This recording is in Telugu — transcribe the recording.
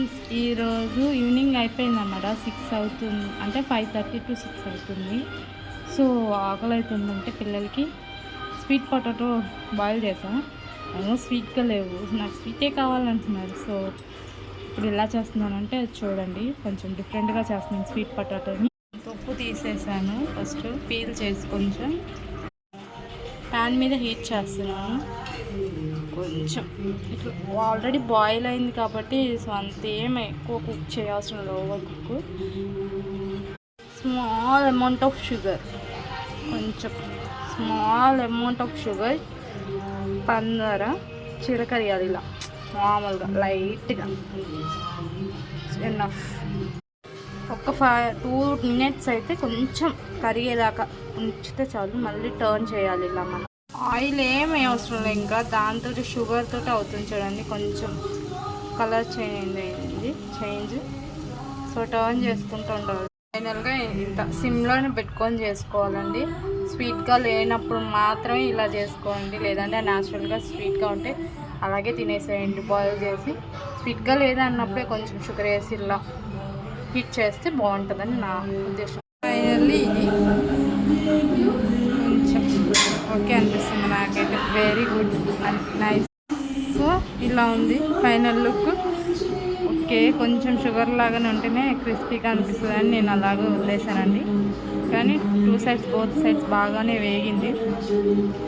ఫ్రెండ్స్, ఈరోజు ఈవినింగ్ అయిపోయిందన్నమాట. 6 అవుతుంది, అంటే 5:30 to 6 అవుతుంది. సో ఆకలి అవుతుందంటే పిల్లలకి స్వీట్ పొటాటో బాయిల్ చేసాను. స్వీట్గా లేవు, నాకు స్వీటే కావాలంటున్నారు. సో ఇప్పుడు ఎలా చేస్తున్నానంటే చూడండి, కొంచెం డిఫరెంట్గా చేస్తున్నాను. స్వీట్ పొటాటోని తొక్కు తీసేసాను, ఫస్ట్ పీల్ చేసి కొంచెం ప్యాన్ మీద హీట్ చేస్తున్నాను. కొంచెం ఇట్లా ఆల్రెడీ బాయిల్ అయింది కాబట్టి సో అంతేం ఎక్కువ కుక్ చేయాల్సిన over cook. Small amount of sugar, కొంచెం స్మాల్ అమౌంట్ ఆఫ్ షుగర్, పందర చిరకరియాలి ఇలా మామూలుగా లైట్గా. ఎనఫ్. ఒక 2 minutes అయితే కొంచెం కరిగేదాకా ఉంచితే చాలు. మళ్ళీ టర్న్ చేయాలి ఇలా. మనం ఆయిల్ ఏమి అవసరం లేదు, ఇంకా దాంతో షుగర్ తోటి అవుతుంది. చూడండి కొంచెం కలర్ చేంజ్. సో టర్న్ చేసుకుంటూ ఉండాలి. ఫైనల్గా ఇంత సిమ్లోనే పెట్టుకొని చేసుకోవాలండి. స్వీట్గా లేనప్పుడు మాత్రమే ఇలా చేసుకోండి, లేదంటే న్యాచురల్గా స్వీట్గా ఉంటే అలాగే తినేసేయండి బాయిల్ చేసి. స్వీట్గా లేదన్నప్పుడే కొంచెం షుగర్ వేసి ఇలా హీట్ చేస్తే బాగుంటుందని నా ఉద్దేశం. ఫైనల్లీ ఇది కొంచెం ఓకే అనిపిస్తుంది నాకైతే. Very good and nice. So ఇలా ఉంది ఫైనల్ లుక్. ఓకే, కొంచెం షుగర్ లాగానే ఉంటేనే క్రిస్పీగా అనిపిస్తుంది అని నేను అలాగే వదిలేసానండి. కానీ బోత్ సైడ్స్ బాగానే వేగింది.